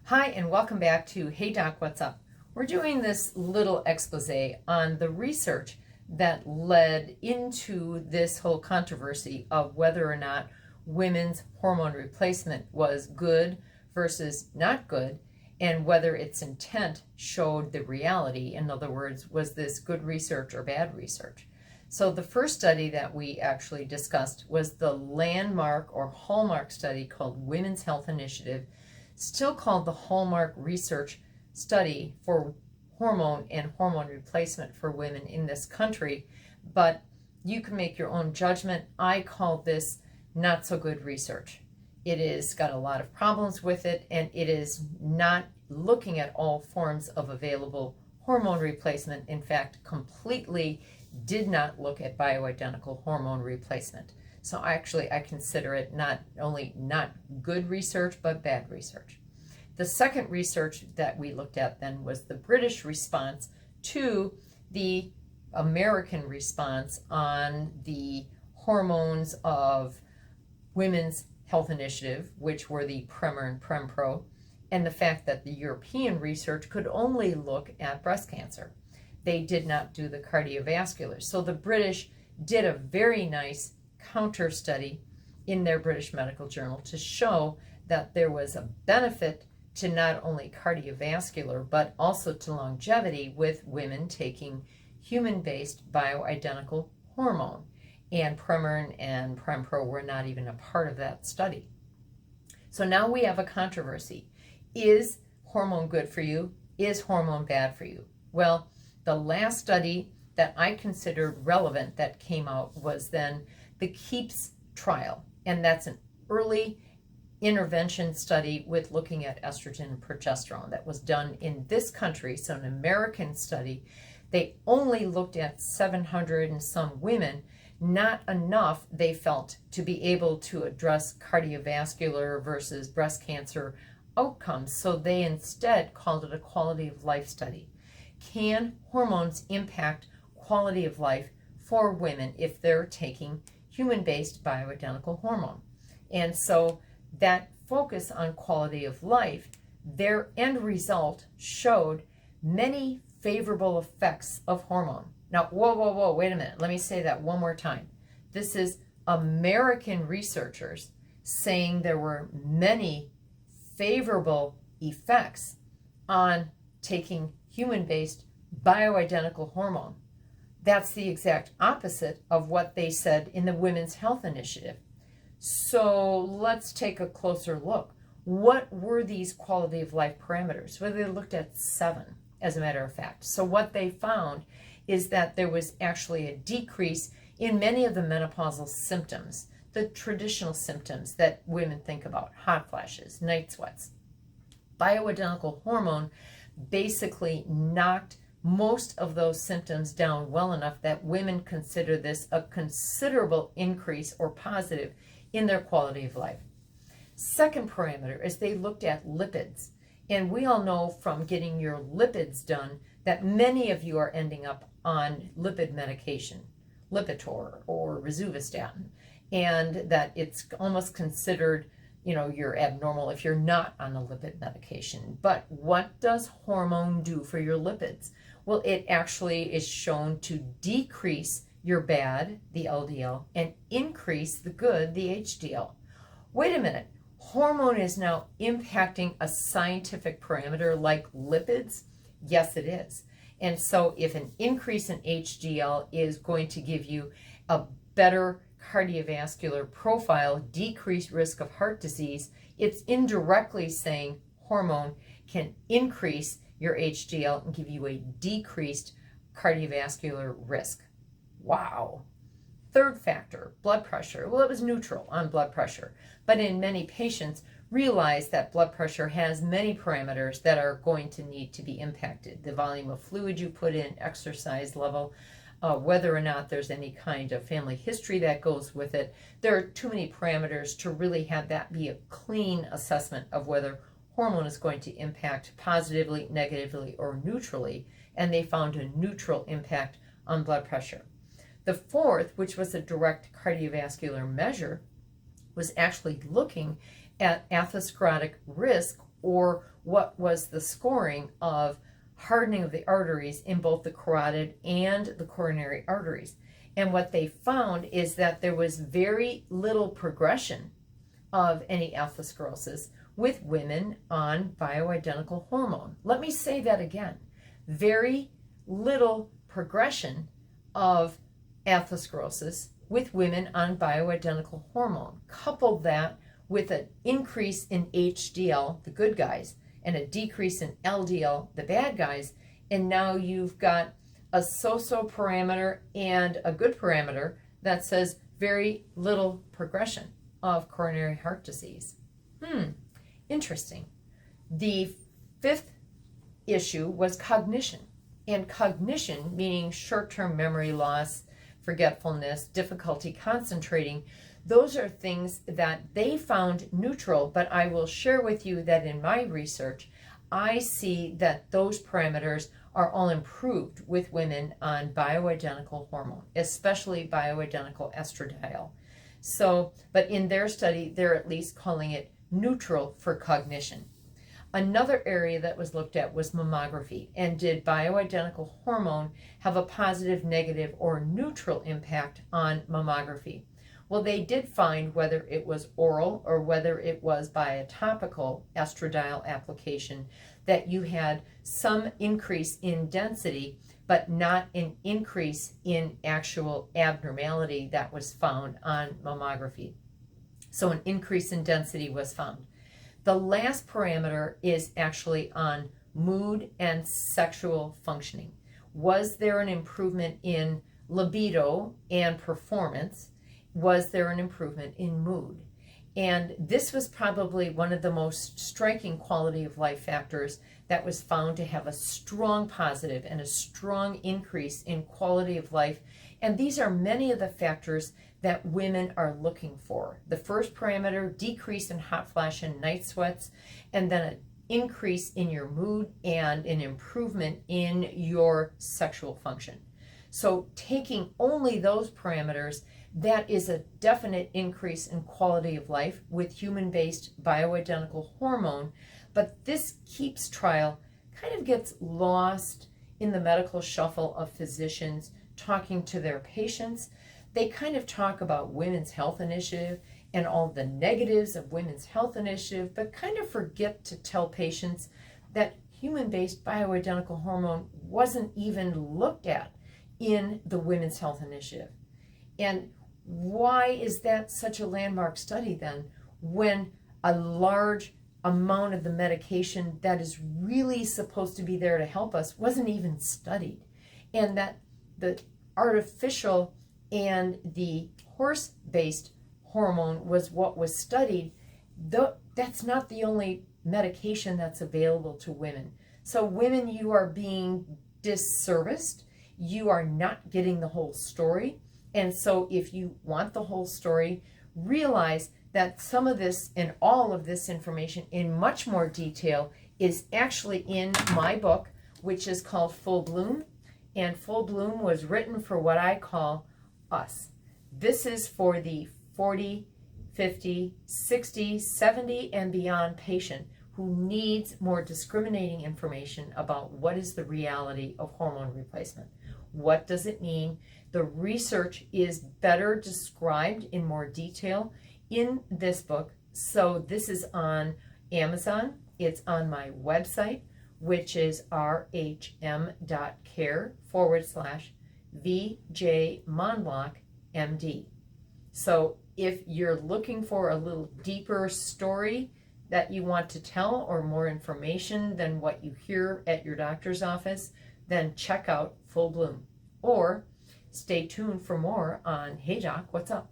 Hi, and welcome back to Hey Doc, What's Up? We're doing this little expose on the research that led into this whole controversy of whether or not women's hormone replacement was good versus not good, and whether its intent showed the reality. In other words, was this good research or bad research? So the first study that we actually discussed was the landmark or hallmark study called Women's Health Initiative, still called the Hallmark Research Study for hormone and hormone replacement for women in this country, but you can make your own judgment. I call this not so good research. It is got a lot of problems with it, and it is not looking at all forms of available hormone replacement. In fact, completely did not look at bioidentical hormone replacement. So I consider it not only not good research, but bad research. The second research that we looked at then was the British response to the American response on the hormones of Women's Health Initiative, which were the Premarin and Prempro, and the fact that the European research could only look at breast cancer. They did not do the cardiovascular. So the British did a very nice counter study in their British Medical Journal to show that there was a benefit to not only cardiovascular but also to longevity with women taking human-based bioidentical hormone, and Premarin and Prempro were not even a part of that study. So now we have a controversy. Is hormone good for you? Is hormone bad for you? Well, the last study that I considered relevant that came out was then the KEEPS trial, and that's an early intervention study with looking at estrogen and progesterone that was done in this country. So an American study. They only looked at 700 and some women, not enough, they felt, to be able to address cardiovascular versus breast cancer outcomes. So they instead called it a quality of life study. Can hormones impact quality of life for women if they're taking human-based bioidentical hormone? And so that focus on quality of life, their end result showed many favorable effects of hormone. Now, whoa, wait a minute. Let me say that one more time. This is American researchers saying there were many favorable effects on taking human-based bioidentical hormone. That's the exact opposite of what they said in the Women's Health Initiative. So let's take a closer look. What were these quality of life parameters? Well, they looked at 7, as a matter of fact. So what they found is that there was actually a decrease in many of the menopausal symptoms, the traditional symptoms that women think about: hot flashes, night sweats. Bioidentical hormone basically knocked most of those symptoms down well enough that women consider this a considerable increase or positive in their quality of life. Second parameter is they looked at lipids. And we all know from getting your lipids done that many of you are ending up on lipid medication, Lipitor or Rosuvastatin, and that it's almost considered, you're abnormal if you're not on a lipid medication. But what does hormone do for your lipids? Well, it actually is shown to decrease your bad, the LDL, and increase the good, the HDL. Wait a minute. Hormone is now impacting a scientific parameter like lipids? Yes, it is. And so if an increase in HDL is going to give you a better cardiovascular profile, decreased risk of heart disease, it's indirectly saying hormone can increase your HDL and give you a decreased cardiovascular risk. Wow. Third factor, blood pressure. Well, it was neutral on blood pressure, but in many patients realize that blood pressure has many parameters that are going to need to be impacted. The volume of fluid you put in, exercise level, whether or not there's any kind of family history that goes with it. There are too many parameters to really have that be a clean assessment of whether hormone is going to impact positively, negatively, or neutrally, and they found a neutral impact on blood pressure. The fourth, which was a direct cardiovascular measure, was actually looking at atherosclerotic risk or what was the scoring of hardening of the arteries in both the carotid and the coronary arteries. And what they found is that there was very little progression of any atherosclerosis with women on bioidentical hormone. Let me say that again. Very little progression of atherosclerosis with women on bioidentical hormone. Couple that with an increase in HDL, the good guys, and a decrease in LDL, the bad guys, and now you've got a so-so parameter and a good parameter that says very little progression of coronary heart disease. Interesting. The fifth issue was cognition. And cognition, meaning short-term memory loss, forgetfulness, difficulty concentrating, those are things that they found neutral, but I will share with you that in my research, I see that those parameters are all improved with women on bioidentical hormone, especially bioidentical estradiol. So, but in their study, they're at least calling it neutral for cognition. Another area that was looked at was mammography, and did bioidentical hormone have a positive, negative, or neutral impact on mammography? Well, they did find whether it was oral or whether it was by a topical estradiol application that you had some increase in density, but not an increase in actual abnormality that was found on mammography. So an increase in density was found. The last parameter is actually on mood and sexual functioning. Was there an improvement in libido and performance? Was there an improvement in mood? And this was probably one of the most striking quality of life factors that was found to have a strong positive and a strong increase in quality of life. And these are many of the factors that women are looking for. The first parameter, decrease in hot flash and night sweats, and then an increase in your mood and an improvement in your sexual function. So taking only those parameters, that is a definite increase in quality of life with human-based bioidentical hormone. But this KEEPS trial kind of gets lost in the medical shuffle of physicians talking to their patients. They kind of talk about Women's Health Initiative and all the negatives of Women's Health Initiative, but kind of forget to tell patients that human-based bioidentical hormone wasn't even looked at in the Women's Health Initiative. And why is that such a landmark study then, when a large amount of the medication that is really supposed to be there to help us wasn't even studied? And that the artificial and the horse-based hormone was what was studied. That's not the only medication that's available to women. So women, you are being disserviced. You are not getting the whole story. And so if you want the whole story, realize that some of this and all of this information in much more detail is actually in my book, which is called Full Bloom. And Full Bloom was written for what I call us. This is for the 40, 50, 60, 70, and beyond patient who needs more discriminating information about what is the reality of hormone replacement. What does it mean? The research is better described in more detail in this book. So this is on Amazon. It's on my website, which is rhm.care/VJ Monblock MD. So if you're looking for a little deeper story that you want to tell or more information than what you hear at your doctor's office, then check out Full Bloom. Or stay tuned for more on Hey Doc, What's Up?